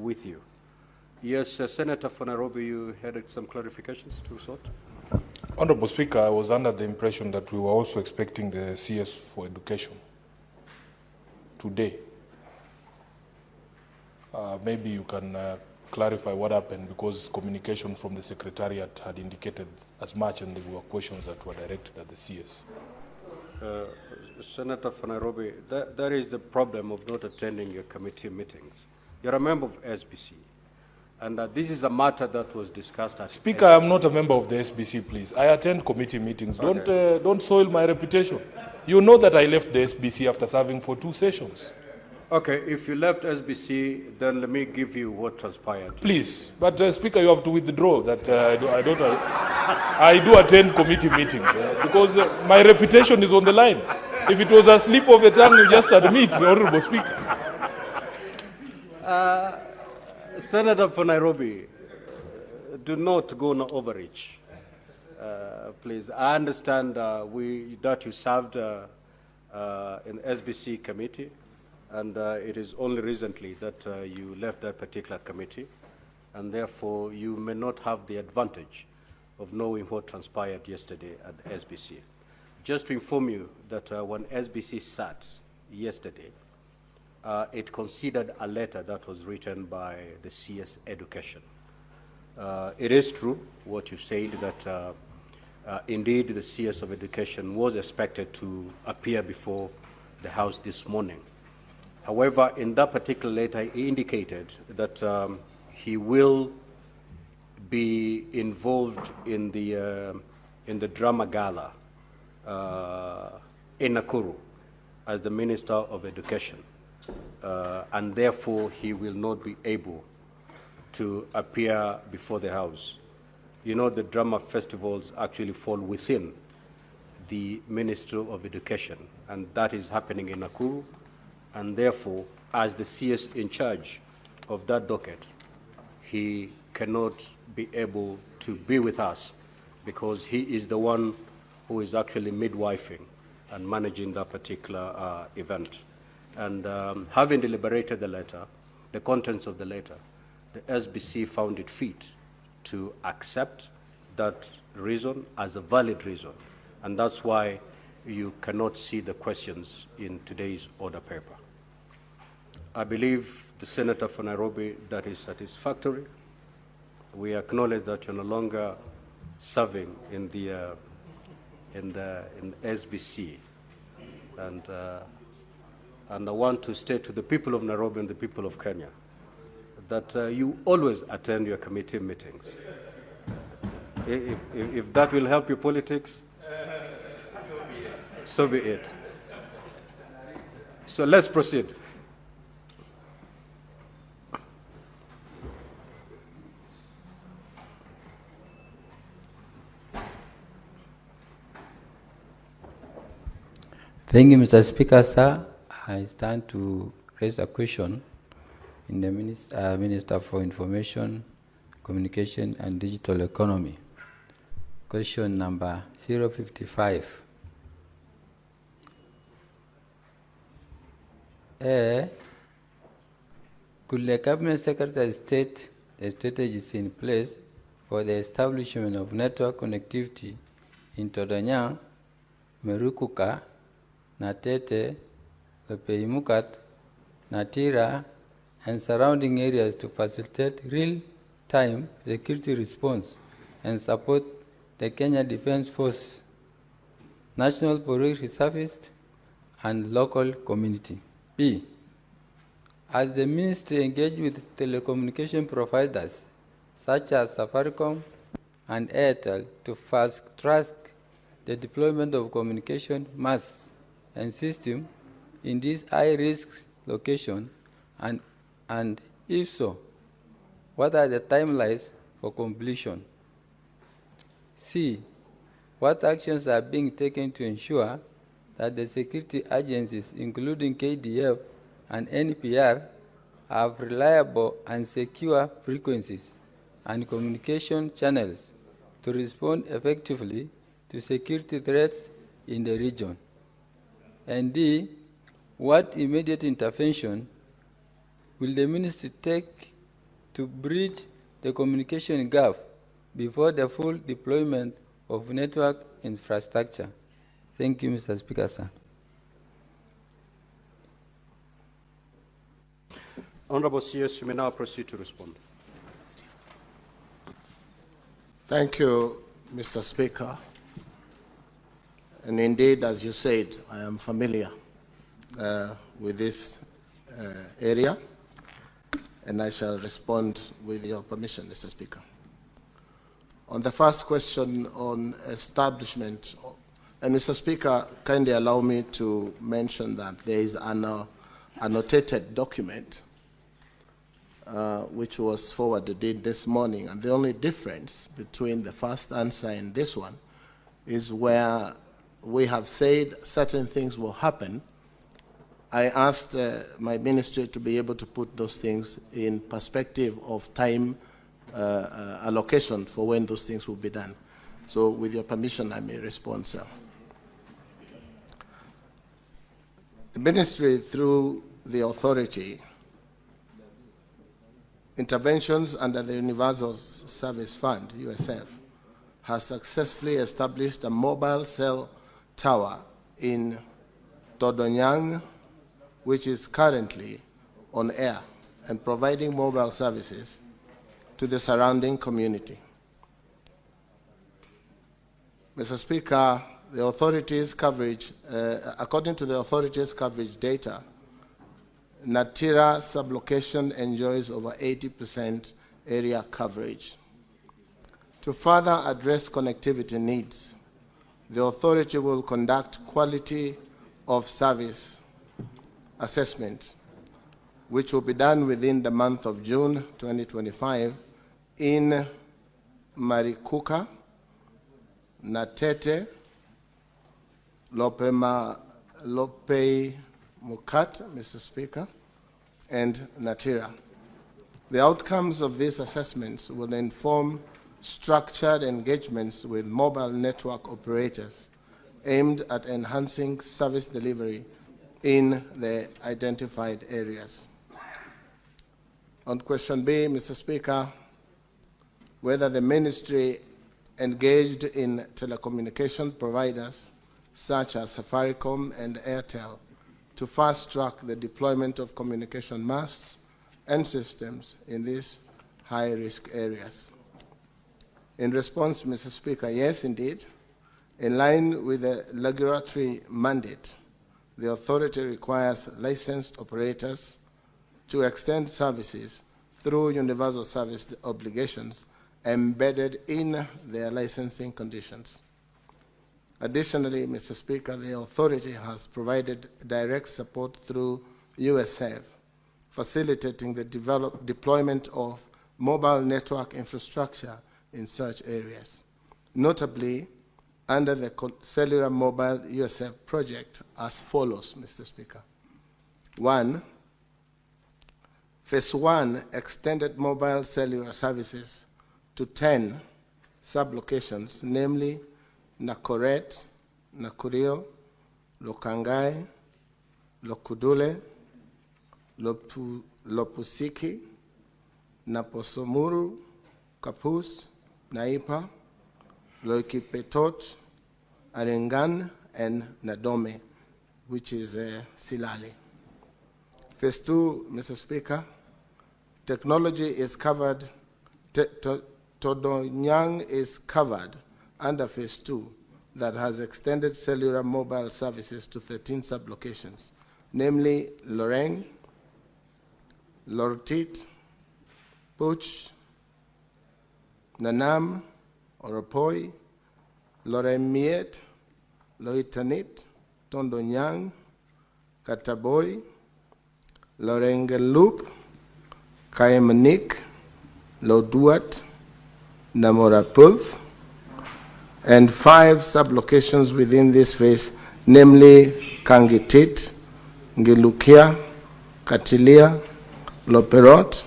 with you. Yes, Senator for Nairobi, you had some clarifications to sort? Honorable Speaker, I was under the impression that we were also expecting the CS for education today. Maybe you can clarify what happened, because communication from the Secretariat had indicated as much, and there were questions that were directed at the CS. Senator for Nairobi, that is the problem of not attending your committee meetings. You're a member of SBC, and this is a matter that was discussed at Speaker, SBC. I'm not a member of the SBC, please. I attend committee meetings. Okay. Don't soil my reputation. You know that I left the SBC after serving for 2 sessions. Okay, if you left SBC, then let me give you what transpired. Please, but Speaker, you have to withdraw that I do attend committee meetings because my reputation is on the line. If it was a slip of the tongue, you just admit, Honorable Speaker. Senator for Nairobi, do not go on overreach. Please, I understand that you served in SBC committee, and it is only recently that you left that particular committee, and therefore you may not have the advantage of knowing what transpired yesterday at SBC. Just to inform you that when SBC sat yesterday, it considered a letter that was written by the CS Education. It is true what you've said, that indeed the CS of Education was expected to appear before the House this morning. However, in that particular letter, he indicated that he will be involved in the drama gala in Nakuru as the Minister of Education, and therefore he will not be able to appear before the House. You know, the drama festivals actually fall within the Ministry of Education, and that is happening in Nakuru. And therefore, as the CS in charge of that docket, he cannot be able to be with us because he is the one who is actually midwifing and managing that particular event. And having deliberated the letter, the contents of the letter, the SBC found it fit to accept that reason as a valid reason. And that's why you cannot see the questions in today's order paper. I believe the Senator for Nairobi, that is satisfactory. We acknowledge that you're no longer serving in the SBC, and I want to state to the people of Nairobi and the people of Kenya that you always attend your committee meetings. If that will help your politics, so be it. So let's proceed. Thank you, Mr. Speaker, sir. I stand to raise a question in the Minister for Information, Communication and Digital Economy. Question number 055. Could the Cabinet Secretary state the strategies in place for the establishment of network connectivity in Todanyang, Merukuka, Natete, Lepeimukat, Natira, and surrounding areas to facilitate real-time security response and support the Kenya Defence Force, National Police Service, and local community. B. As the Ministry engaged with telecommunication providers such as Safaricom and Airtel to fast-track the deployment of communication masts and system in these high-risk locations, and if so, what are the timelines for completion? C. What actions are being taken to ensure that the security agencies, including KDF and NPR, have reliable and secure frequencies and communication channels to respond effectively to security threats in the region? And D. What immediate intervention will the Ministry take to bridge the communication gap before the full deployment of network infrastructure. Thank you, Mr. Speaker, sir. Honorable CS, you may now proceed to respond. Thank you, Mr. Speaker. And indeed, as you said, I am familiar with this area, and I shall respond with your permission, Mr. Speaker. On the first question on establishment, and Mr. Speaker, kindly allow me to mention that there is an annotated document which was forwarded in this morning, and the only difference between the first answer and this one is where we have said certain things will happen. I asked my ministry to be able to put those things in perspective of time allocation for when those things will be done. So with your permission, I may respond, sir. The ministry, through the authority, interventions under the Universal Service Fund, USF, has successfully established a mobile cell tower in Todonyang, which is currently on air and providing mobile services to the surrounding community. Mr. Speaker, the authorities' coverage, according to the authorities' coverage data, Natira sublocation enjoys over 80% area coverage. To further address connectivity needs, the authority will conduct quality of service assessment, which will be done within the month of June 2025 in Marikuka, Natete, Lopei Mukat, Mr. Speaker, and Natira. The outcomes of these assessments will inform structured engagements with mobile network operators aimed at enhancing service delivery in the identified areas. On question B, Mr. Speaker, whether the ministry engaged in telecommunication providers such as Safaricom and Airtel to fast-track the deployment of communication masts and systems in these high-risk areas. In response, Mr. Speaker, yes, indeed. In line with the regulatory mandate, the authority requires licensed operators to extend services through universal service obligations embedded in their licensing conditions. Additionally, Mr. Speaker, the authority has provided direct support through USF, facilitating the deployment of mobile network infrastructure in such areas, notably under the Cellular Mobile USF project as follows, Mr. Speaker. 1, Phase 1 extended mobile cellular services to 10 sublocations, namely Nakoret, Nakurio, Lokangai, Lokudule, Lopusiki, Naposomuru, Kapus, Naipa, Loikipetot, Arengan, and Nadome, which is Silale. Phase 2, Mr. Speaker, technology is covered, Todonyang is covered under Phase 2 that has extended cellular mobile services to 13 sublocations, namely Loreng, Lortit, Puch, Nanam, Oropoi, Loremiet, Loitanit, Todonyang, Kataboy, Lorengelup, Kayamanik, Loduat, Namorapuv, and 5 sublocations within this phase, namely Kangitit, Ngilukia, Katilia, Loperot,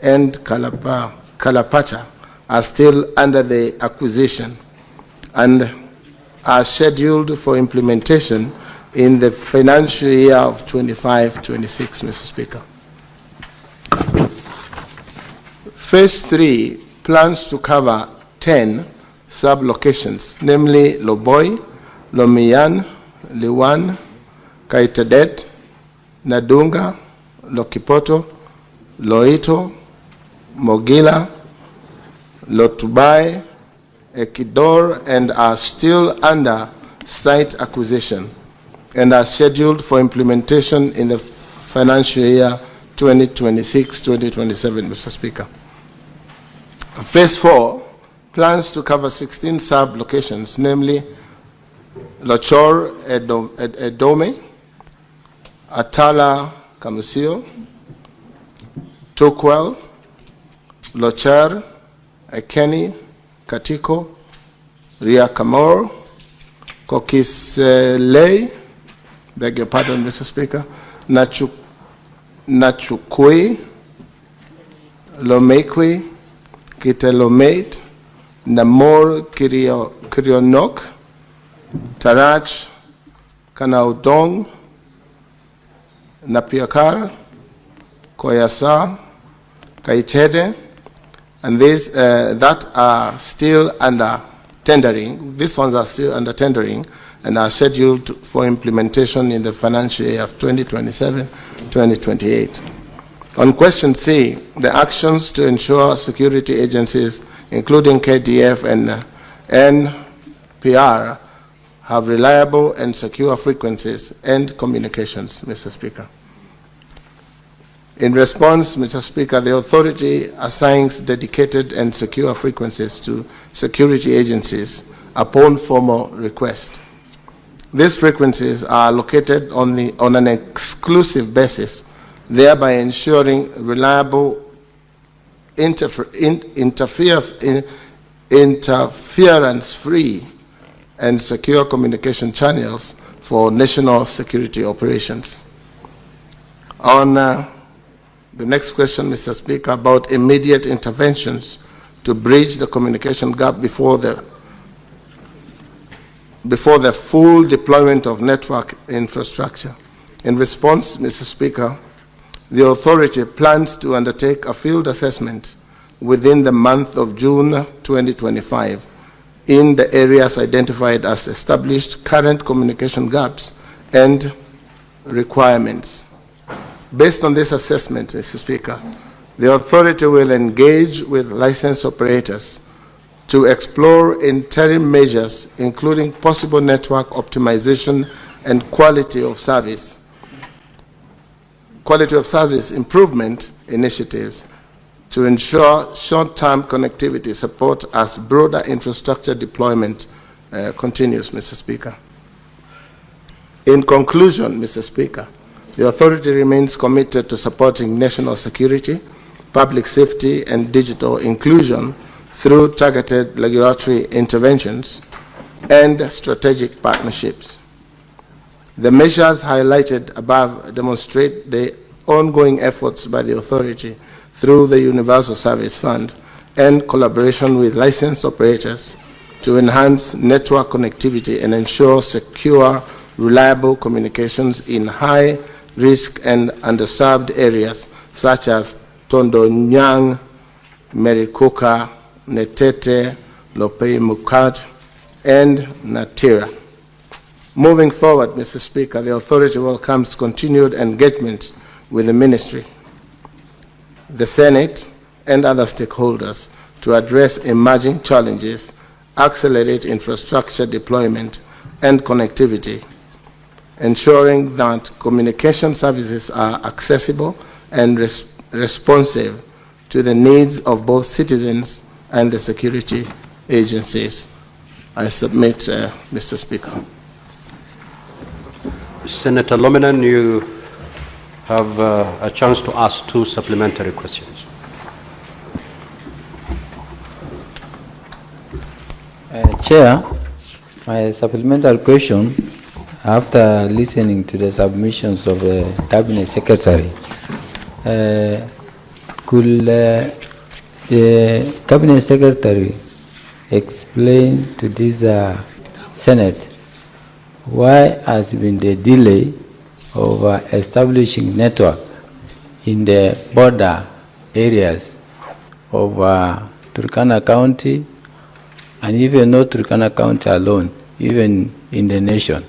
and Kalapata are still under the acquisition and are scheduled for implementation in the financial year of 25-26, Mr. Speaker. Phase 3 plans to cover 10 sub-locations, namely Loboy, Lomiyan, Liwan, Kaitadet, Nadunga, Lokipoto, Loito, Mogila, Lotubai, Ekidor, and are still under site acquisition and are scheduled for implementation in the financial year 2026-2027, Mr. Speaker. Phase 4 plans to cover 16 sub-locations, namely Lochor, Edome, Atala, Kamusio, Tukwel, Lochar, Ekeni, Katiko, Riakamor, Kokiselei, beg your pardon, Mr. Speaker, Nachukui, Lomekwi, Kitelomate, Namor Kirionok, Tarach, Kanaudong, Napiakar, Koyasa, Kaichede, and these that are still under tendering. These ones are still under tendering and are scheduled for implementation in the financial year of 2027-2028. On question C, the actions to ensure security agencies, including KDF and NPR, have reliable and secure frequencies and communications, Mr. Speaker. In response, Mr. Speaker, the authority assigns dedicated and secure frequencies to security agencies upon formal request. These frequencies are located on an exclusive basis, thereby ensuring reliable interference-free and secure communication channels for national security operations. On the next question, Mr. Speaker, about immediate interventions to bridge the communication gap before the full deployment of network infrastructure. In response, Mr. Speaker, the authority plans to undertake a field assessment within the month of June 2025 in the areas identified as established current communication gaps and requirements. Based on this assessment, Mr. Speaker, the authority will engage with licensed operators to explore interim measures, including possible network optimization and quality of service improvement initiatives to ensure short-term connectivity support as broader infrastructure deployment continues, Mr. Speaker. In conclusion, Mr. Speaker, the authority remains committed to supporting national security, public safety, and digital inclusion through targeted regulatory interventions and strategic partnerships. The measures highlighted above demonstrate the ongoing efforts by the authority through the Universal Service Fund and collaboration with licensed operators to enhance network connectivity and ensure secure, reliable communications in high-risk and underserved areas such as Tondonyang, Merikuka, Netete, Lopei Mukat, and Natira. Moving forward, Mr. Speaker, the authority welcomes continued engagement with the Ministry, the Senate, and other stakeholders to address emerging challenges, accelerate infrastructure deployment and connectivity, ensuring that communication services are accessible and responsive to the needs of both citizens and the security agencies. I submit, Mr. Speaker. Senator Lominan, you have a chance to ask 2 supplementary questions. Chair, my supplementary question, after listening to the submissions of the Cabinet Secretary, could the Cabinet Secretary explain to this Senate why has been the delay of establishing network in the border areas of Turkana County, and even not Turkana County alone, even in the nation.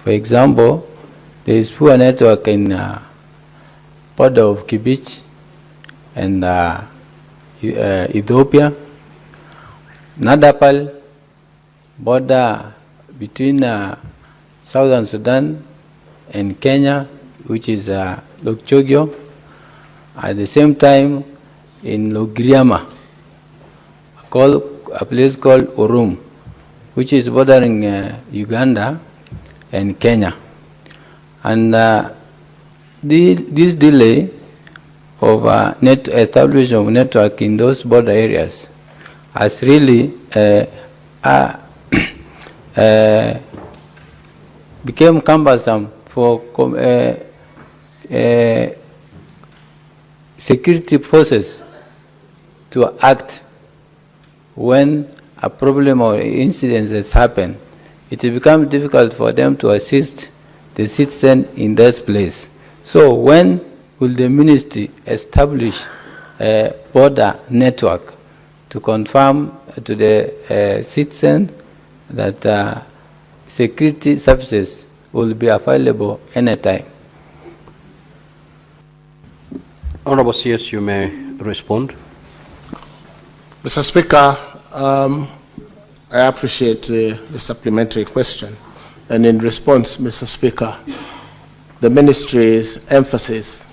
For example, there is poor network in border of Kibich and Ethiopia, Nadapal, border between Southern Sudan and Kenya, which is Lokchogyo. At the same time, in Logriama, a place called Urum, which is bordering Uganda and Kenya. And this delay of establishment of network in those border areas has really became cumbersome for security forces to act when a problem or incident has happened. It becomes difficult for them to assist the citizen in that place. So when will the ministry establish a border network to confirm to the citizen that security services will be available anytime? Honorable CS, you may respond. Mr. Speaker, I appreciate the supplementary question. And in response, Mr. Speaker, the ministry's emphasizes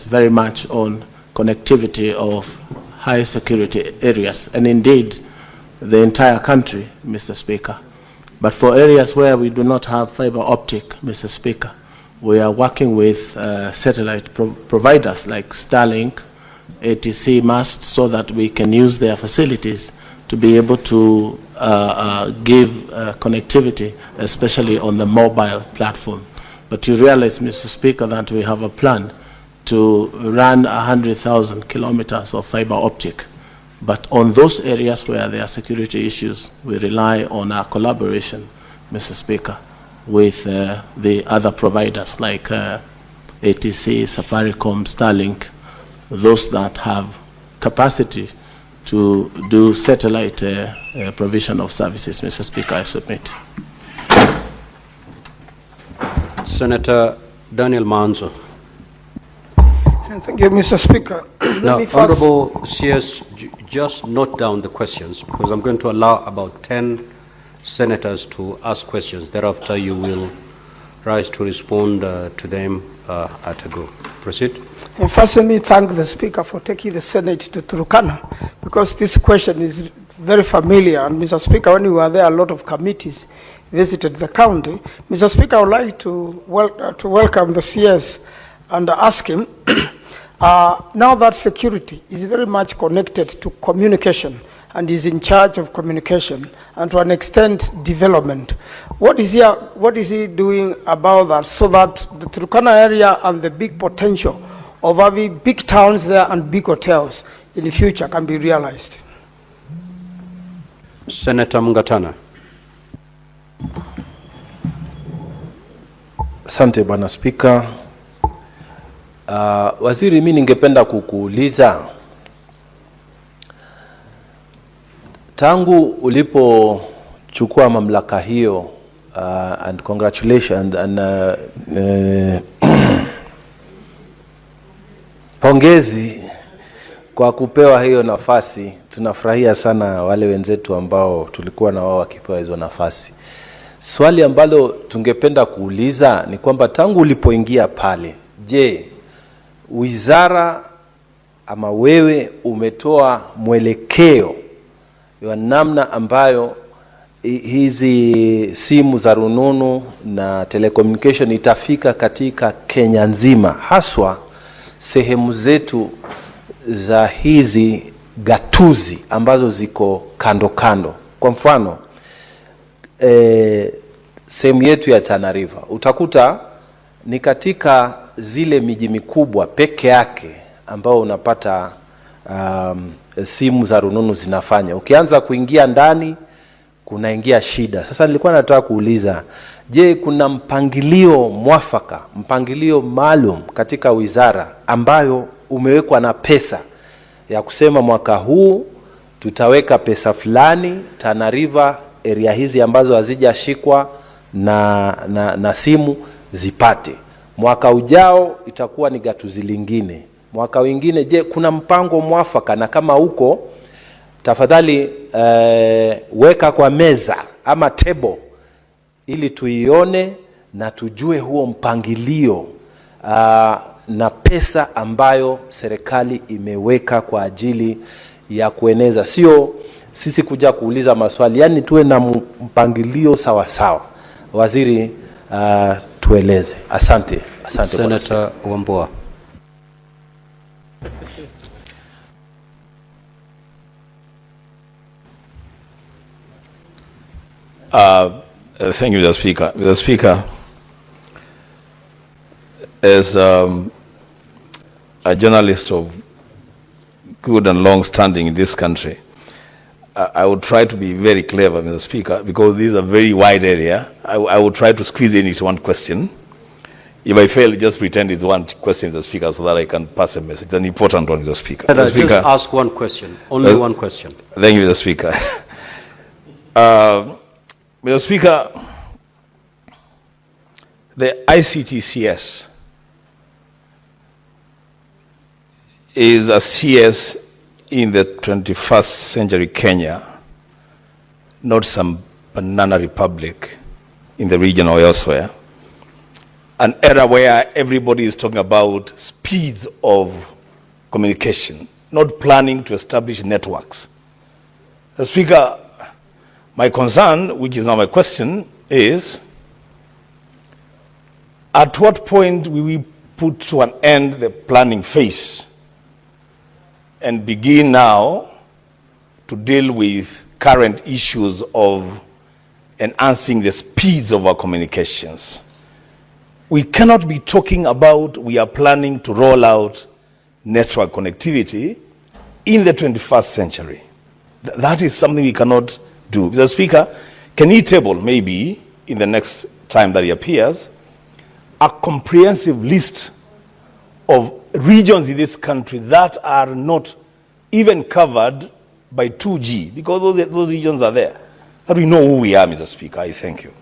very much on connectivity of high security areas, and indeed the entire country, Mr. Speaker. But for areas where we do not have fiber optic, Mr. Speaker, we are working with satellite providers like Starlink, ATC masts, so that we can use their facilities to be able to give connectivity, especially on the mobile platform. But you realize, Mr. Speaker, that we have a plan to run 100,000 kilometers of fiber optic. But on those areas where there are security issues, we rely on our collaboration, Mr. Speaker, with the other providers like ATC, Safaricom, Starlink, those that have capacity to do satellite provision of services. Mr. Speaker, I submit. Senator Daniel Manzo. Thank you, Mr. Speaker. Now, Honorable CS, just note down the questions, because I'm going to allow about 10 senators to ask questions. Thereafter, you will rise to respond to them at a go. Proceed. And first, let me thank the Speaker for taking the Senate to Turkana, because this question is very familiar. And Mr. Speaker, when we were there, a lot of committees visited the county. Mr. Speaker, I would like to welcome the CS and ask him, now that security is very much connected to communication and is in charge of communication and to an extent development, what is he doing about that, so that the Turkana area and the big potential of having big towns there and big hotels in the future can be realized? Senator Mungatana. Asante Bwana Spika. Waziri, mimi ningependa kukuuliza, tangu ulipochukua mamlaka hiyo, and congratulations and pongezi kwa kupewa hiyo nafasi. Tunafurahia sana wale wenzetu ambao tulikuwa na wao wakipewa hizo nafasi. Swali ambalo tungependa kuuliza ni kwamba tangu ulipoingia pale, je, wizara ama wewe umetoa mwelekeo wa namna ambayo hizi simu za rununu na telecommunication itafika katika Kenya nzima, haswa sehemu zetu za hizi gatuzi ambazo ziko kando kando? Kwa mfano, sehemu yetu ya Tana River utakuta ni katika zile miji mikubwa peke yake ambao unapata simu za rununu zinafanya. Ukianza kuingia ndani kunaingia shida. Sasa nilikuwa nataka kuuliza, je, kuna mpangilio mwafaka, mpangilio maalum katika wizara ambayo umewekwa na pesa ya kusema mwaka huu tutaweka pesa fulani Tana River, area hizi ambazo hazijashikwa na simu zipate. Mwaka ujao itakuwa ni gatuzi lingine. Mwaka wengine, je, kuna mpango mwafaka? Na kama huko, tafadhali weka kwa meza ama table ili tuione na tujue huo mpangilio na pesa ambayo serikali imeweka kwa ajili ya kueneza. Sio sisi kuja kuuliza maswali, yani tuwe na mpangilio sawa sawa. Waziri, tueleze. Asante. Senator Wambua. Thank you, Mr. Speaker. Mr. Speaker, as a journalist of good and long standing in this country, I would try to be very clever, Mr. Speaker, because this is a very wide area. I would try to squeeze in it one question. If I fail, just pretend it's one question, Mr. Speaker, so that I can pass a message. It's an important one, Mr. Speaker. Mr. Speaker, just ask one question. Only one question. Thank you, Mr. Speaker. Mr. Speaker, the ICTCS is a CS in the 21st century Kenya, not some banana republic in the region or elsewhere. An era where everybody is talking about speeds of communication, not planning to establish networks. Mr. Speaker, my concern, which is now my question, is at what point will we put to an end the planning phase and begin now to deal with current issues of enhancing the speeds of our communications? We cannot be talking about we are planning to roll out network connectivity in the 21st century. That is something we cannot do. Mr. Speaker, can he table, maybe in the next time that he appears, a comprehensive list of regions in this country that are not even covered by 2G, because those regions are there, that we know who we are, Mr. Speaker. I thank you.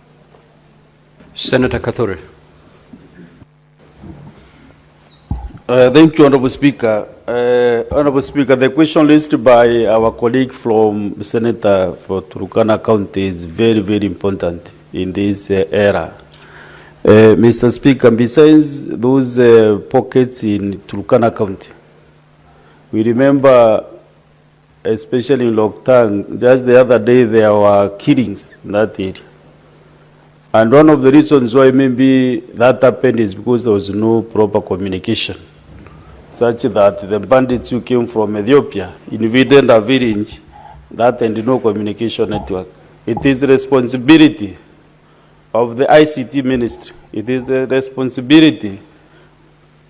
Senator Kathure. Thank you, Honorable Speaker. Honorable Speaker, the question listed by our colleague from Senator for Turkana County is very, very important in this era. Mr. Speaker, besides those pockets in Turkana County, we remember, especially in Loktang, just the other day there were killings in that area. And one of the reasons why maybe that happened is because there was no proper communication, such that the bandits who came from Ethiopia invaded a village that had no communication network. It is the responsibility of the ICT ministry. It is the responsibility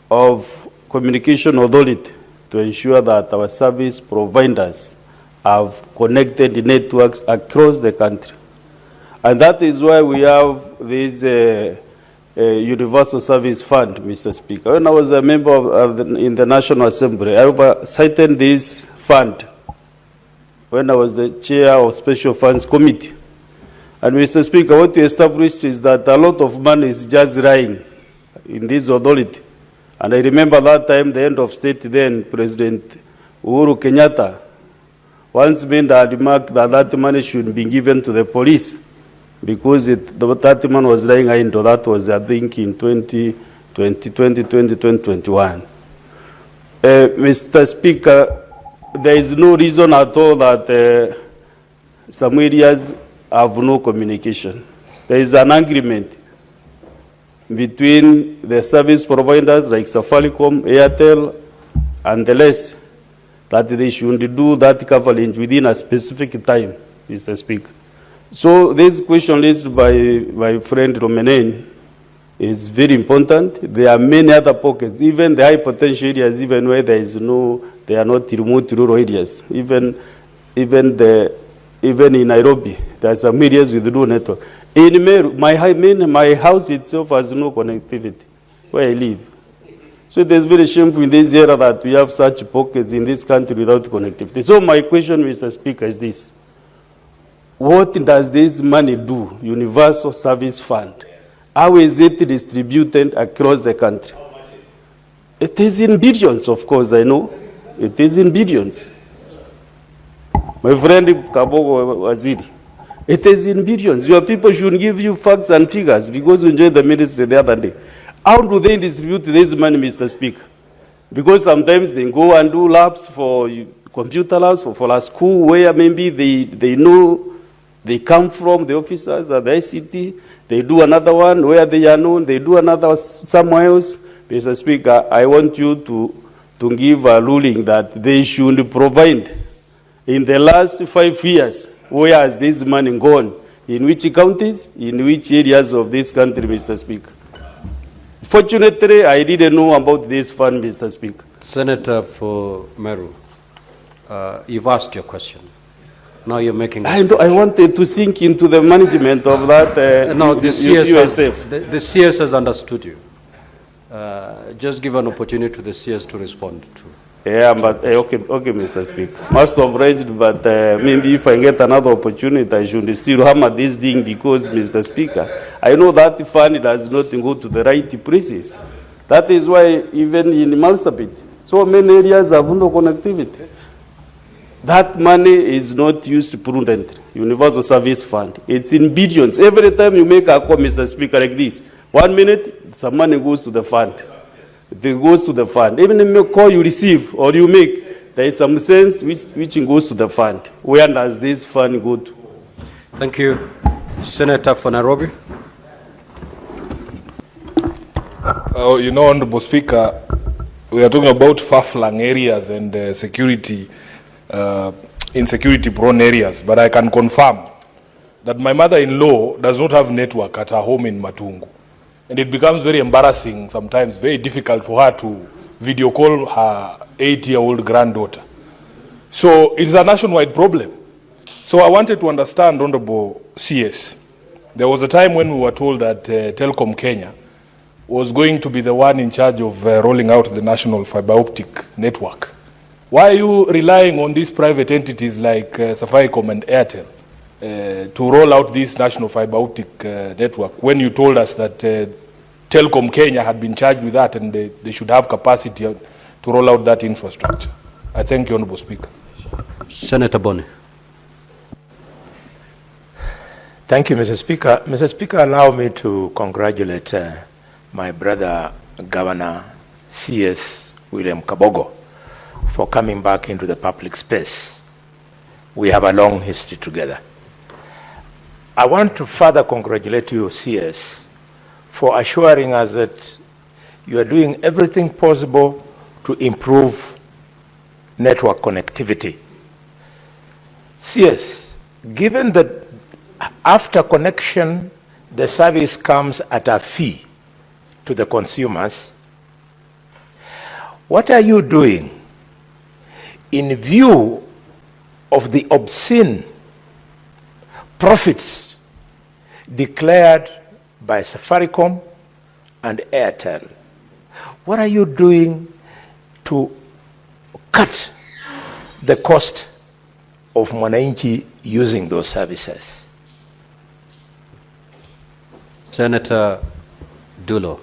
of communication authority to ensure that our service providers have connected networks across the country. And that is why we have this Universal Service Fund, Mr. Speaker. When I was a member in the National Assembly, I cited this fund when I was the chair of Special Funds Committee. And Mr. Speaker, what we established is that a lot of money is just lying in this authority. And I remember that time, the end of state then, President Uhuru Kenyatta once made a remark that that money should be given to the police because that money was lying into that was, I think, in 2021. Mr. Speaker, there is no reason at all that some areas have no communication. There is an agreement between the service providers like Safaricom, Airtel, and the rest that they should do that coverage within a specific time, Mr. Speaker. So this question raised by my friend Romanen is very important. There are many other pockets, even the high potential areas, even where there is no, they are not remote rural areas. Even in Nairobi, there are some areas with no network. In Meru, my house itself has no connectivity where I live. So it is very shameful in this era that we have such pockets in this country without connectivity. So my question, Mr. Speaker, is this. What does this money do, Universal Service Fund? How is it distributed across the country? It is in billions, of course, I know. It is in billions. My friend Kabogo Waziri, it is in billions. Your people should give you facts and figures because you enjoyed the ministry the other day. How do they distribute this money, Mr. Speaker? Because sometimes they go and do labs for computer labs for a school where maybe they know they come from, the officers at the ICT. They do another one where they are known. They do another somewhere else. Mr. Speaker, I want you to give a ruling that they should provide in the last 5 years, where has this money gone? In which counties? In which areas of this country, Mr. Speaker? Fortunately, I didn't know about this fund, Mr. Speaker. Senator for Meru, you've asked your question. Now you're making... I wanted to sink into the management of that no, the USF. The CS has understood you. Just give an opportunity to the CS to respond to. Yeah, but okay, Mr. Speaker. Must have raised, but maybe if I get another opportunity, I should still hammer this thing because, Mr. Speaker, I know that fund does not go to the right places. That is why even in Marsabit, so many areas have no connectivity. That money is not used prudently. Universal Service Fund. It's in billions. Every time you make a call, Mr. Speaker, like this, 1 minute, some money goes to the fund. It goes to the fund. Even if you call you receive or you make, there is some sense which goes to the fund. Where does this fund go to? Thank you. Senator for Nairobi. You know, Honorable Speaker, we are talking about far-flung areas and security, insecurity-prone areas, but I can confirm that my mother-in-law does not have network at her home in Matungu. And it becomes very embarrassing, sometimes very difficult for her to video call her 8-year-old granddaughter. So it is a nationwide problem. So I wanted to understand, Honorable CS, there was a time when we were told that Telkom Kenya was going to be the one in charge of rolling out the national fiber optic network. Why are you relying on these private entities like Safaricom and Airtel to roll out this national fiber optic network when you told us that Telkom Kenya had been charged with that and they should have capacity to roll out that infrastructure? I thank you, Honorable Speaker. Senator Boni. Thank you, Mr. Speaker. Mr. Speaker, allow me to congratulate my brother, Governor CS William Kabogo, for coming back into the public space. We have a long history together. I want to further congratulate you, CS, for assuring us that you are doing everything possible to improve network connectivity. CS, given that after connection, the service comes at a fee to the consumers, what are you doing in view of the obscene profits declared by Safaricom and Airtel? What are you doing to cut the cost of mwananchi using those services? Senator Dulo.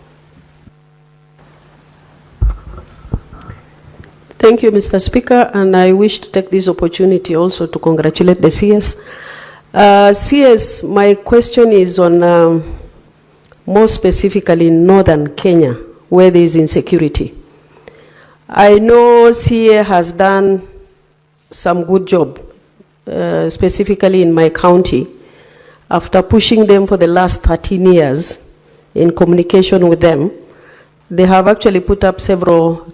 Thank you, Mr. Speaker, and I wish to take this opportunity also to congratulate the CS. CS, my question is on more specifically in northern Kenya, where there is insecurity. I know CA has done some good job, specifically in my county, after pushing them for the last 13 years in communication with them. They have actually put up several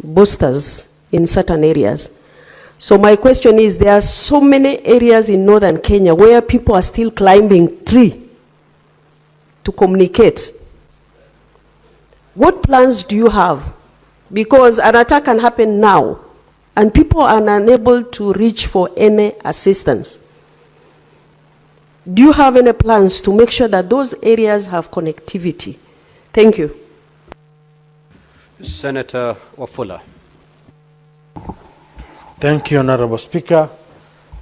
boosters in certain areas. So my question is, there are so many areas in northern Kenya where people are still climbing trees to communicate. What plans do you have? Because an attack can happen now, and people are unable to reach for any assistance. Do you have any plans to make sure that those areas have connectivity? Thank you. Senator Wafula. Thank you, Honorable Speaker.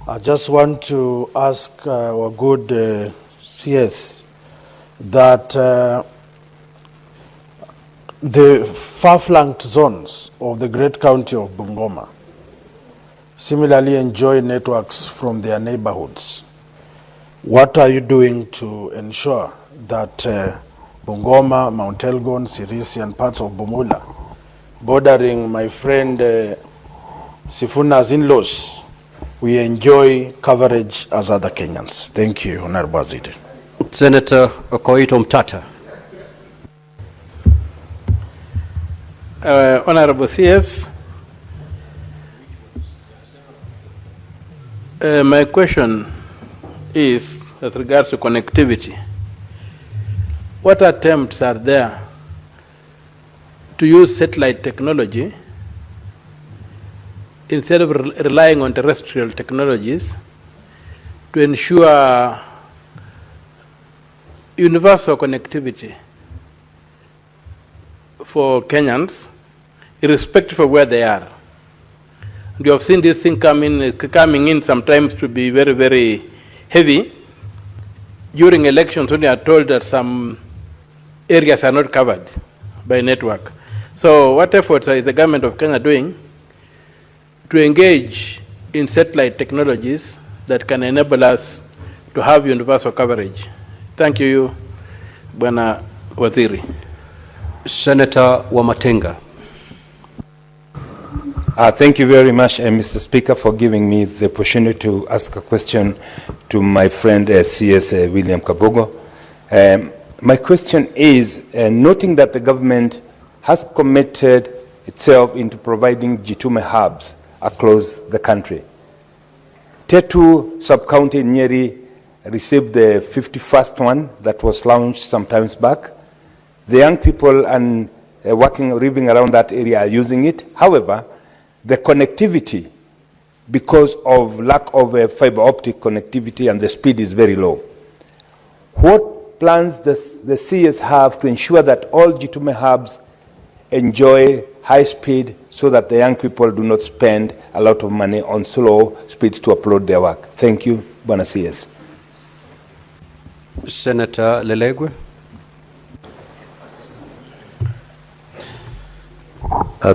I just want to ask our good CS that the far-flanked zones of the great county of Bungoma similarly enjoy networks from their neighborhoods. What are you doing to ensure that Bungoma, Mount Elgon, Sirisi, and parts of Bumula, bordering my friend Sifuna's in-laws, we enjoy coverage as other Kenyans? Thank you, Honorable Azide. Senator Okoito Mtata. Honorable CS, my question is with regards to connectivity. What attempts are there to use satellite technology instead of relying on terrestrial technologies to ensure universal connectivity for Kenyans, irrespective of where they are? And you have seen this thing coming in sometimes to be very, very heavy. During elections, when you are told that some areas are not covered by network. So what efforts is the government of Kenya doing to engage in satellite technologies that can enable us to have universal coverage? Thank you, Bwana Waziri. Senator Wamatenga. Thank you very much, Mr. Speaker, for giving me the opportunity to ask a question to my friend CS William Kabogo. My question is, noting that the government has committed itself into providing Jitume hubs across the country. Tetu sub-county in Nyeri received the 51st one that was launched some times back. The young people and living around that area are using it. However, the connectivity, because of lack of fiber optic connectivity, and the speed is very low. What plans does the CS have to ensure that all Jitume hubs enjoy high speed so that the young people do not spend a lot of money on slow speeds to upload their work? Thank you, Bwana CS. Senator Lelegwe.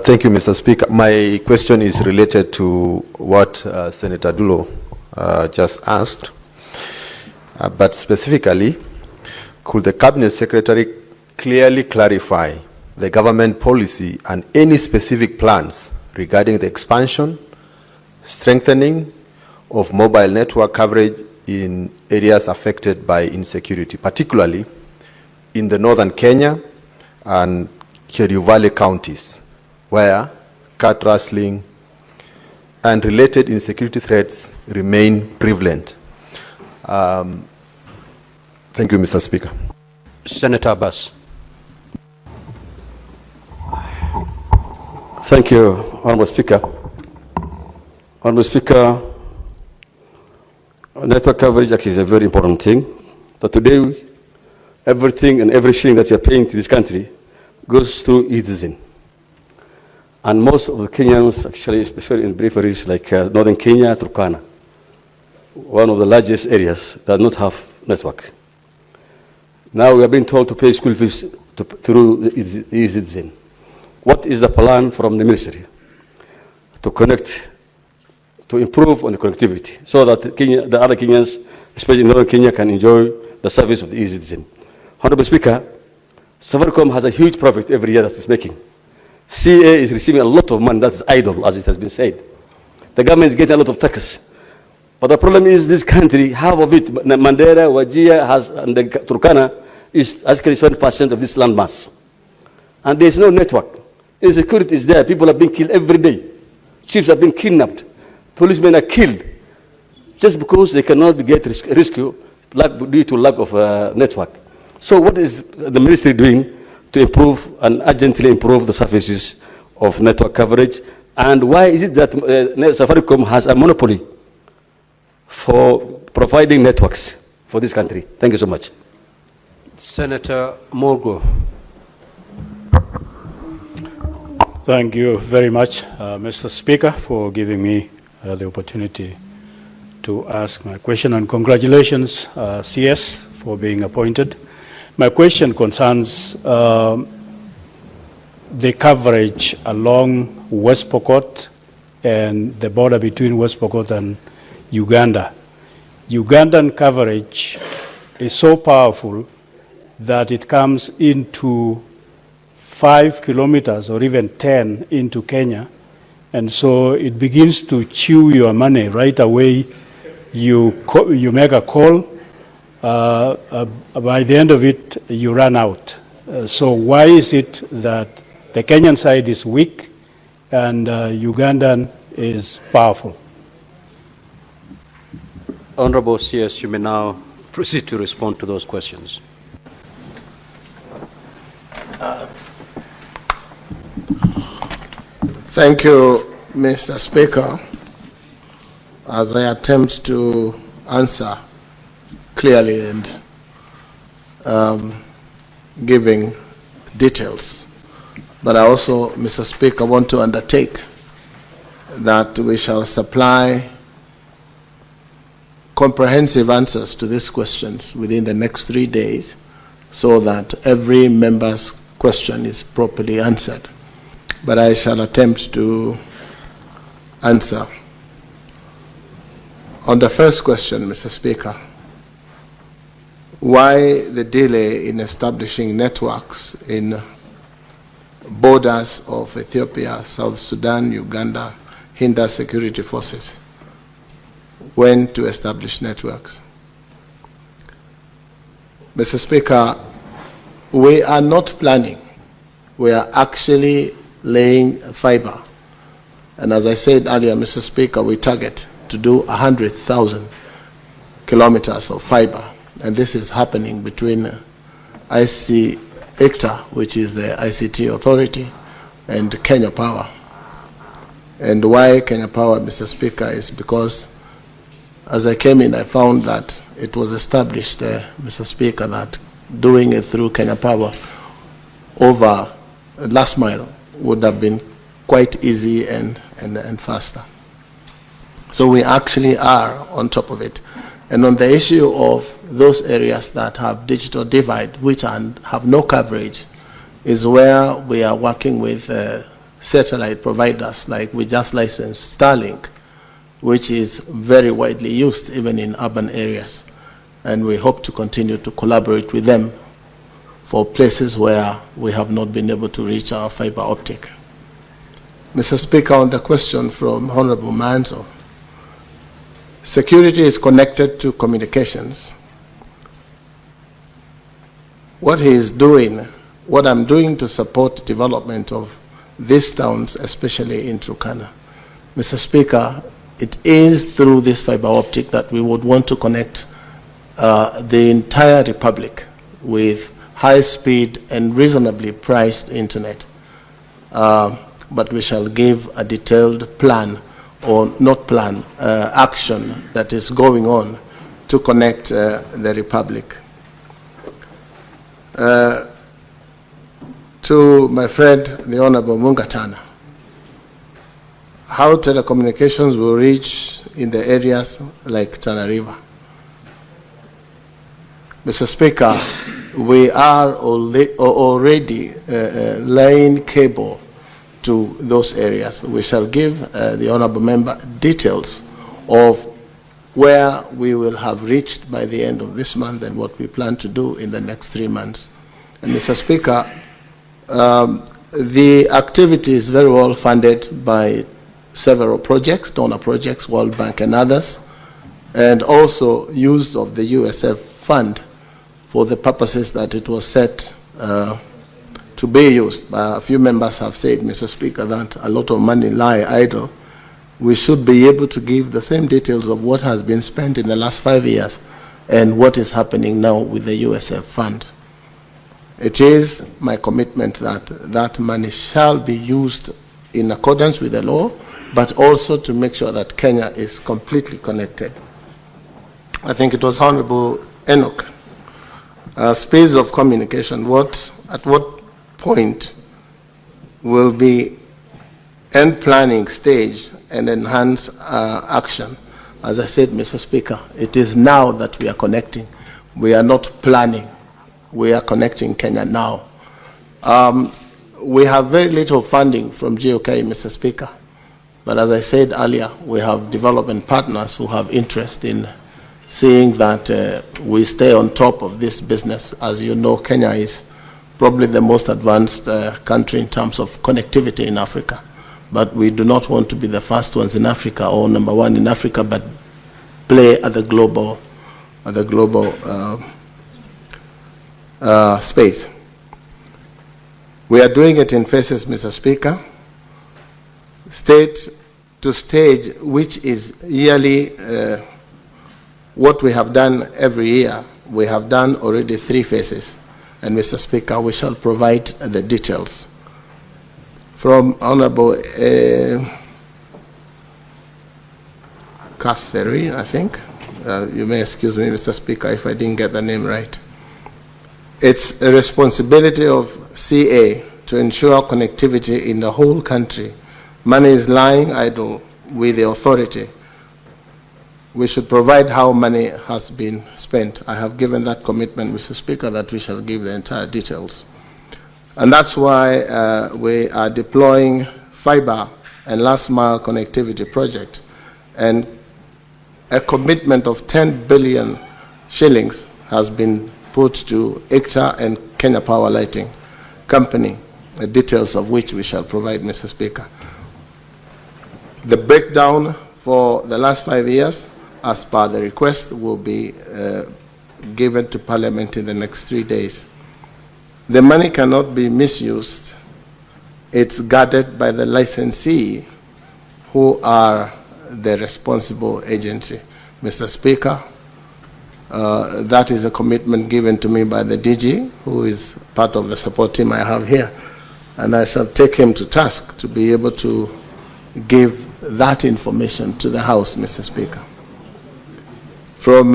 Thank you, Mr. Speaker. My question is related to what Senator Dulo just asked. But specifically, could the Cabinet Secretary clearly clarify the government policy and any specific plans regarding the expansion, strengthening of mobile network coverage in areas affected by insecurity, particularly in the northern Kenya and Kerio Valley counties, where cat rustling and related insecurity threats remain prevalent? Thank you, Mr. Speaker. Senator Abbas. Thank you, Honorable Speaker. Honorable Speaker, network coverage is a very important thing. But today, everything and every shilling that you are paying to this country goes through e-citizen. And most of the Kenyans, actually, especially in peripheries like northern Kenya, Turkana, one of the largest areas, does not have network. Now we are being told to pay school fees through e-citizen. What is the plan from the ministry to connect, to improve on the connectivity so that the other Kenyans, especially in northern Kenya, can enjoy the service of the e-citizen? Honorable Speaker, Safaricom has a huge profit every year that it's making. CA is receiving a lot of money that is idle, as it has been said. The government is getting a lot of taxes. But the problem is this country, half of it, Mandera, Wajir, and the Turkana, is actually 20% of this land mass. And there is no network. Insecurity is there. People are being killed every day. Chiefs are being kidnapped. Policemen are killed just because they cannot get rescue due to lack of network. So what is the ministry doing to improve and urgently improve the services of network coverage? And why is it that Safaricom has a monopoly for providing networks for this country? Thank you so much. Senator Morgo. Thank you very much, Mr. Speaker, for giving me the opportunity to ask my question. And congratulations, CS, for being appointed. My question concerns the coverage along West Pokot and the border between West Pokot and Uganda. Ugandan coverage is so powerful that it comes into 5 kilometers or even 10 into Kenya, and so it begins to chew your money right away. You make a call, by the end of it, you run out. So why is it that the Kenyan side is weak and Ugandan is powerful? Honorable CS, you may now proceed to respond to those questions. Thank you, Mr. Speaker. As I attempt to answer clearly and giving details, but I also, Mr. Speaker, want to undertake that we shall supply comprehensive answers to these questions within the next 3 days so that every member's question is properly answered. But I shall attempt to answer. On the first question, Mr. Speaker, why the delay in establishing networks in borders of Ethiopia, South Sudan, Uganda hinder security forces? When to establish networks? Mr. Speaker, we are not planning. We are actually laying fiber. And as I said earlier, Mr. Speaker, we target to do 100,000 kilometers of fiber. And this is happening between ICTA, which is the ICT authority, and Kenya Power. And why Kenya Power, Mr. Speaker, is because as I came in, I found that it was established, Mr. Speaker, that doing it through Kenya Power over last mile would have been quite easy and faster. So we actually are on top of it. And on the issue of those areas that have digital divide, which have no coverage, is where we are working with satellite providers, like we just licensed Starlink, which is very widely used even in urban areas. And we hope to continue to collaborate with them for places where we have not been able to reach our fiber optic. Mr. Speaker, on the question from Honorable Manzo, security is connected to communications. What he is doing, what I'm doing to support development of these towns, especially in Turkana, Mr. Speaker, it is through this fiber optic that we would want to connect the entire republic with high-speed and reasonably priced internet. But we shall give a detailed plan, or not plan, action that is going on to connect the republic. To my friend, the Honorable Mungatana, how telecommunications will reach in the areas like Tana River. Mr. Speaker, we are already laying cable to those areas. We shall give the Honourable Member details of where we will have reached by the end of this month and what we plan to do in the next 3 months. And Mr. Speaker, the activity is very well funded by several projects, donor projects, World Bank and others, and also use of the USF fund for the purposes that it was set to be used. A few members have said, Mr. Speaker, that a lot of money lie idle. We should be able to give the same details of what has been spent in the last 5 years and what is happening now with the USF fund. It is my commitment that that money shall be used in accordance with the law, but also to make sure that Kenya is completely connected. I think it was Honorable Enoch. Speeds of communication, at what point will be end planning stage and enhance action. As I said, Mr. Speaker, it is now that we are connecting. We are not planning. We are connecting Kenya now. We have very little funding from GOK, Mr. Speaker. But as I said earlier, we have development partners who have interest in seeing that we stay on top of this business. As you know, Kenya is probably the most advanced country in terms of connectivity in Africa. But we do not want to be the first ones in Africa or number one in Africa, but play at the global space. We are doing it in phases, Mr. Speaker. State to stage, which is yearly what we have done every year. We have done already 3 phases. And Mr. Speaker, we shall provide the details. From Honorable Catherine, I think. You may excuse me, Mr. Speaker, if I didn't get the name right. It's a responsibility of CA to ensure connectivity in the whole country. Money is lying idle with the authority. We should provide how money has been spent. I have given that commitment, Mr. Speaker, that we shall give the entire details. And that's why we are deploying fiber and last mile connectivity project. And a commitment of 10 billion shillings has been put to ICTA and Kenya Power Lighting Company, the details of which we shall provide, Mr. Speaker. The breakdown for the last 5 years, as per the request, will be given to Parliament in the next 3 days. The money cannot be misused. It's guarded by the licensee, who are the responsible agency. Mr. Speaker, that is a commitment given to me by the DG, who is part of the support team I have here. And I shall take him to task to be able to give that information to the House, Mr. Speaker. From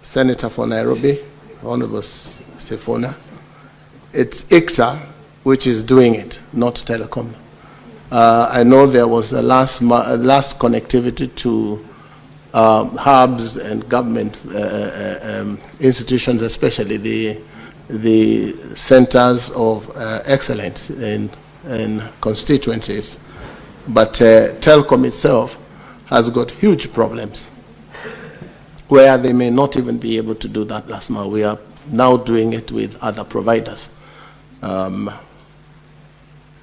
Senator for Nairobi, Honorable Sifuna, it's ICTA which is doing it, not Telecom. I know there was a last connectivity to hubs and government institutions, especially the centers of excellence in constituencies. But Telecom itself has got huge problems where they may not even be able to do that last mile. We are now doing it with other providers.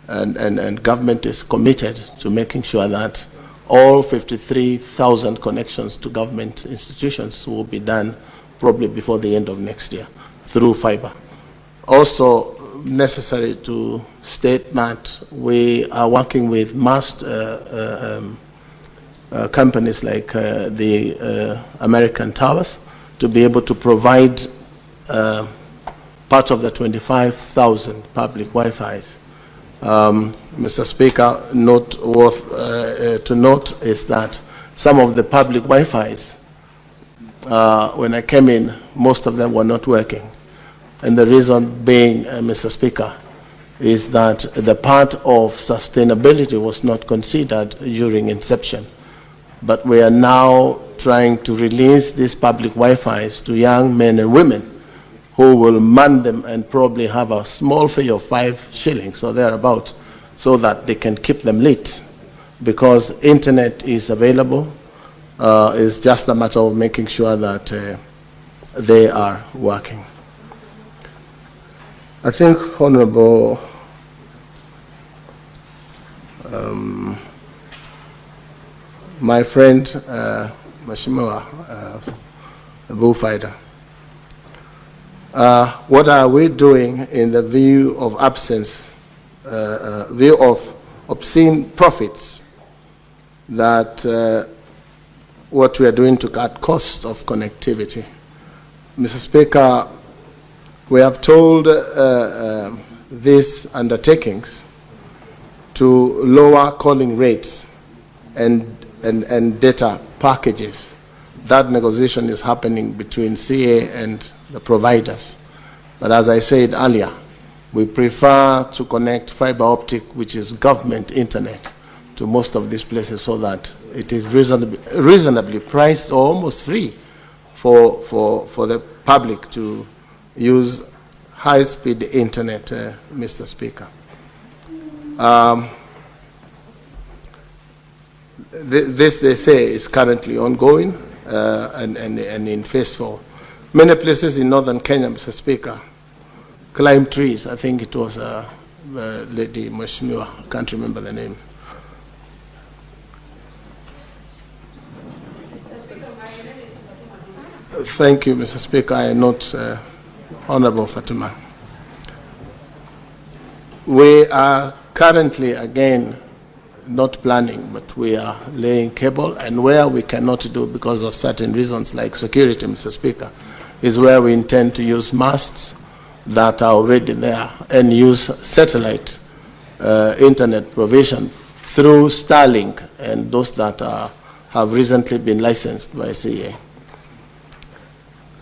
And government is committed to making sure that all 53,000 connections to government institutions will be done probably before the end of next year through fiber. Also necessary to state that we are working with mast companies like the American Towers to be able to provide part of the 25,000 public Wi-Fis. Mr. Speaker, to note is that some of the public Wi-Fis, when I came in, most of them were not working. And the reason being, Mr. Speaker, is that the part of sustainability was not considered during inception. But we are now trying to release these public Wi-Fis to young men and women who will man them and probably have a small fee of 5 shillings or thereabout, so that they can keep them lit. Because internet is available, it's just a matter of making sure that they are working. I think Honorable my friend Mheshimiwa, the bullfighter, what are we doing in the view of absence, view of obscene profits, that what we are doing to cut costs of connectivity? Mr. Speaker, we have told these undertakings to lower calling rates and data packages. That negotiation is happening between CA and the providers. But as I said earlier, We prefer to connect fiber optic, which is government internet, to most of these places so that it is reasonably priced or almost free for the public to use high-speed internet, Mr. Speaker. This, they say, is currently ongoing and in phase 4. Many places in northern Kenya, Mr. Speaker, climb trees. I think it was Lady Mheshimiwa, I can't remember the name. Thank you, Mr. Speaker. I note Honorable Fatima. We are currently, again, not planning, but we are laying cable, and where we cannot do because of certain reasons like security, Mr. Speaker, is where we intend to use masts that are already there and use satellite internet provision through Starlink and those that have recently been licensed by CA.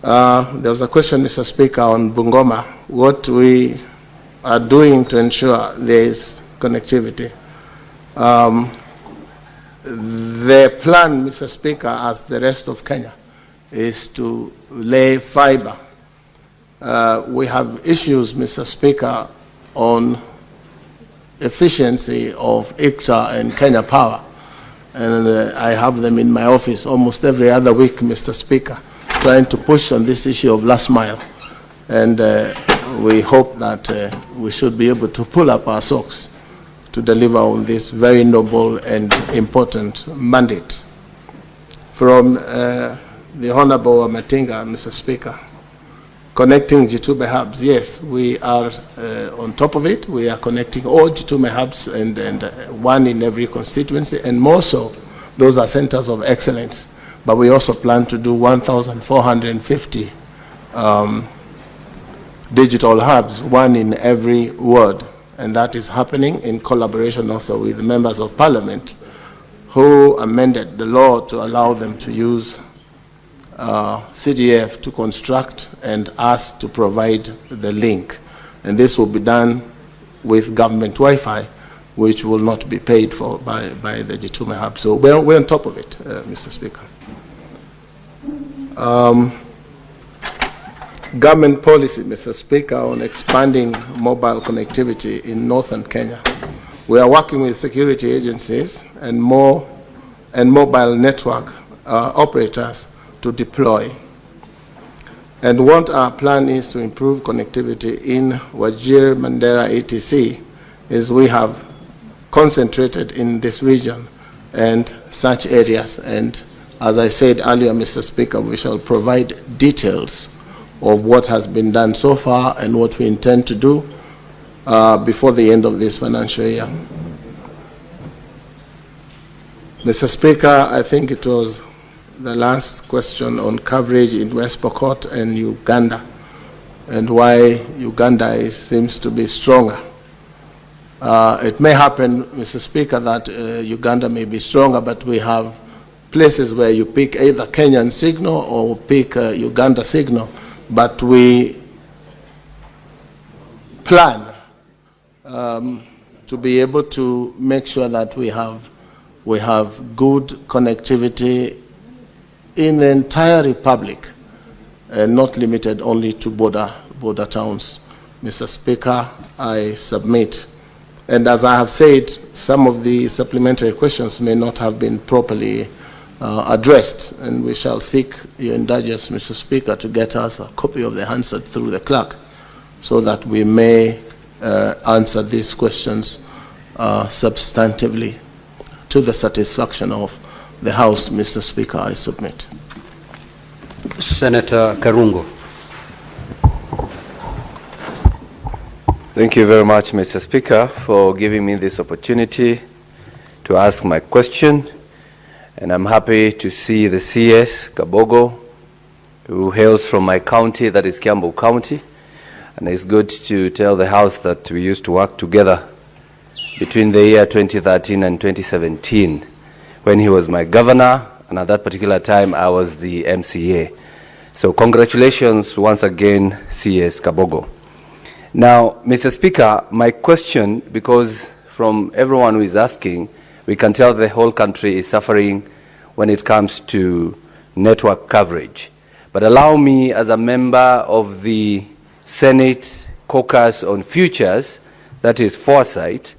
There was a question, Mr. Speaker, on Bungoma, what we are doing to ensure there is connectivity. The plan, Mr. Speaker, as the rest of Kenya, is to lay fiber. We have issues, Mr. Speaker, on efficiency of ICTA and Kenya Power. And I have them in my office almost every other week, Mr. Speaker, trying to push on this issue of last mile. And we hope that we should be able to pull up our socks to deliver on this very noble and important mandate. From the Honorable Matinga, Mr. Speaker, connecting Gitume hubs, yes, we are on top of it. We are connecting all Gitume hubs and one in every constituency, and more so, those are centers of excellence. But we also plan to do 1,450 digital hubs, one in every ward. And that is happening in collaboration also with the members of parliament who amended the law to allow them to use CDF to construct and us to provide the link. And this will be done with government Wi-Fi, which will not be paid for by the Gitume hub. So we're on top of it, Mr. Speaker. Government policy, Mr. Speaker, on expanding mobile connectivity in northern Kenya. We are working with security agencies and mobile network operators to deploy. And what our plan is to improve connectivity in Wajir, Mandera, etc. is we have concentrated in this region and such areas. And as I said earlier, Mr. Speaker, we shall provide details of what has been done so far and what we intend to do before the end of this financial year. Mr. Speaker, I think it was the last question on coverage in West Pokot and Uganda, and why Uganda seems to be stronger. It may happen, Mr. Speaker, that Uganda may be stronger, but we have places where you pick either Kenyan signal or pick Uganda signal, but we plan to be able to make sure that we have good connectivity in the entire republic and not limited only to border towns. Mr. Speaker, I submit. And as I have said, some of the supplementary questions may not have been properly addressed, and we shall seek your indulgence, Mr. Speaker, to get us a copy of the answer through the clerk so that we may answer these questions substantively to the satisfaction of the House. Mr. Speaker, I submit. Senator Karungo. Thank you very much, Mr. Speaker, for giving me this opportunity to ask my question. And I'm happy to see the CS, Kabogo, who hails from my county, that is Kiambu County. And it's good to tell the House that we used to work together between the year 2013 and 2017, when he was my governor, and at that particular time I was the MCA. So congratulations once again, CS Kabogo. Now, Mr. Speaker, my question, because from everyone who is asking, we can tell the whole country is suffering when it comes to network coverage. But allow me, as a member of the Senate Caucus on Futures, that is Foresight,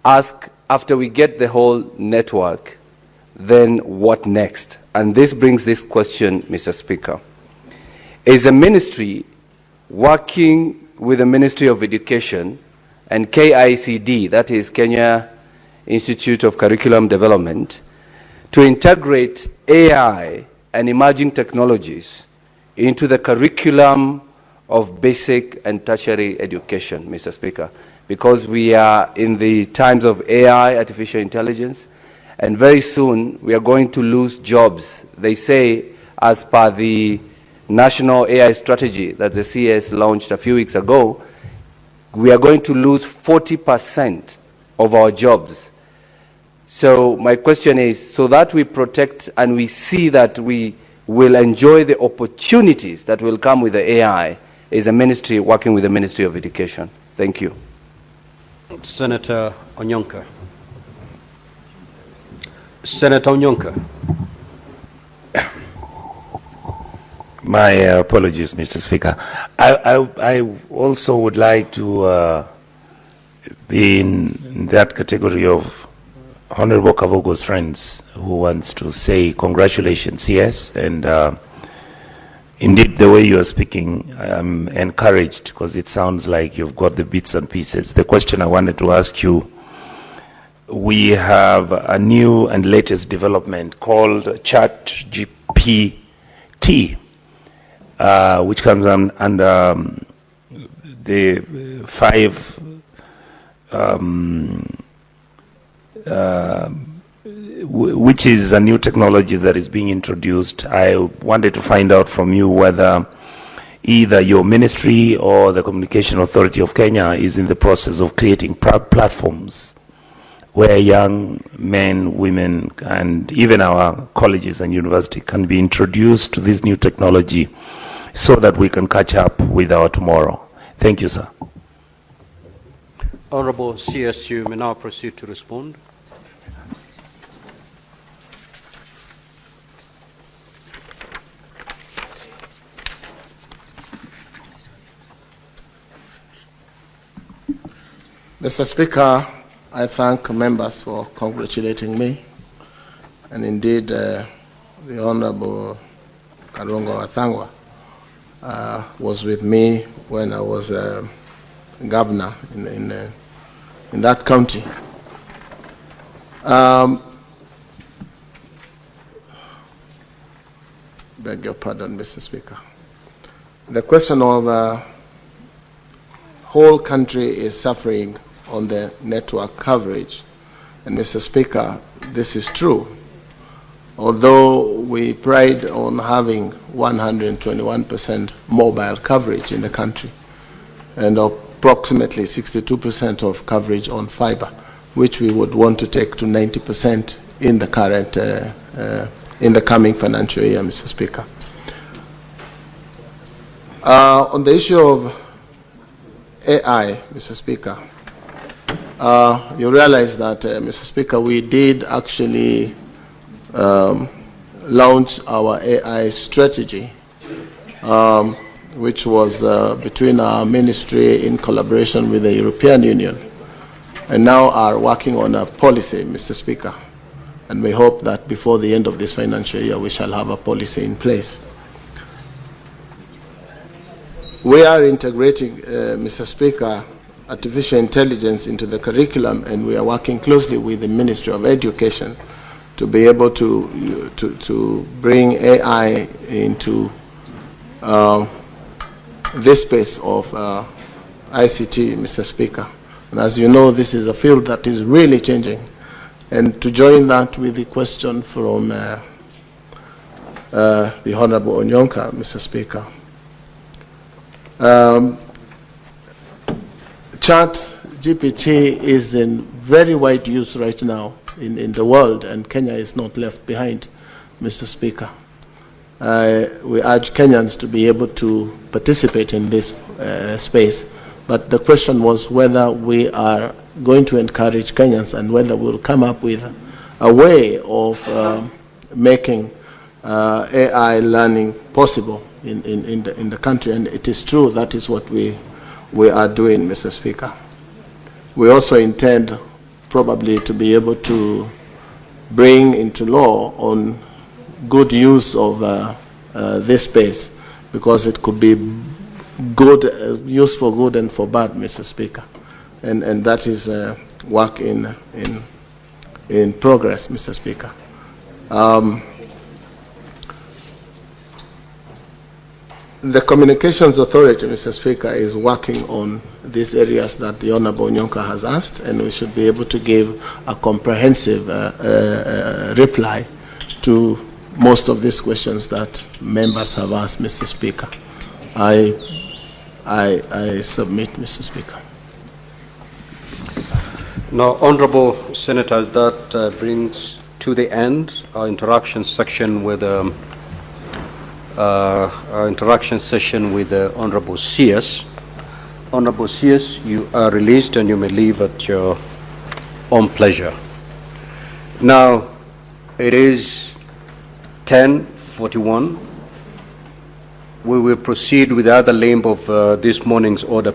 ask, after we get the whole network, then what next? And this brings this question, Mr. Speaker. Is the ministry working with the Ministry of Education and KICD, that is Kenya Institute of Curriculum Development, to integrate AI and emerging technologies into the curriculum of basic and tertiary education, Mr. Speaker? Because we are in the times of AI, artificial intelligence, and very soon we are going to lose jobs. They say, as per the national AI strategy that the CS launched a few weeks ago, we are going to lose 40% of our jobs. So my question is, so that we protect and we see that we will enjoy the opportunities that will come with the AI, is the ministry working with the Ministry of Education? Thank you. Senator Onyonka. Senator Onyonka. My apologies, Mr. Speaker. I also would like to be in that category of Honorable Kabogo's friends who wants to say congratulations, yes, and indeed the way you are speaking, I'm encouraged because it sounds like you've got the bits and pieces. The question I wanted to ask you, we have a new and latest development called ChatGPT, which comes under the 5 which is a new technology that is being introduced. I wanted to find out from you whether either your ministry or the Communication Authority of Kenya is in the process of creating platforms where young men, women, and even our colleges and universities can be introduced to this new technology so that we can catch up with our tomorrow. Thank you, sir. Honorable CSU may now proceed to respond. Mr. Speaker, I thank members for congratulating me, and indeed the Honorable Kalongo Athangwa was with me when I was governor in that county. Beg your pardon, Mr. Speaker. The question of whole country is suffering on the network coverage. And Mr. Speaker, this is true. Although we pride on having 121% mobile coverage in the country and approximately 62% of coverage on fiber, which we would want to take to 90% in the current, in the coming financial year, Mr. Speaker. On the issue of AI, Mr. Speaker, you realize that, Mr. Speaker, we did actually launch our AI strategy, which was between our ministry in collaboration with the European Union, and now are working on a policy, Mr. Speaker. And we hope that before the end of this financial year, we shall have a policy in place. We are integrating, Mr. Speaker, artificial intelligence into the curriculum, and we are working closely with the Ministry of Education to be able to bring AI into this space of ICT, Mr. Speaker. And as you know, this is a field that is really changing. And to join that with the question from the Honorable Onyonka, Mr. Speaker, ChatGPT is in very wide use right now in the world, and Kenya is not left behind, Mr. Speaker. We urge Kenyans to be able to participate in this space But the question was whether we are going to encourage Kenyans and whether we'll come up with a way of making AI learning possible in the country. And it is true that is what we are doing, Mr. Speaker. We also intend probably to be able to bring into law on good use of this space, because it could be good, used for good and for bad, Mr. Speaker. And that is work in progress, Mr. Speaker. The Communications Authority, Mr. Speaker, is working on these areas that the Honorable Nyonka has asked, and we should be able to give a comprehensive reply to most of these questions that members have asked, Mr. Speaker. I submit, Mr. Speaker. Now, Honorable Senators, that brings to the end our interaction section with the Honorable CS. Honorable CS, you are released and you may leave at your own pleasure. Now, it is 10:41. We will proceed with the other limb of this morning's order.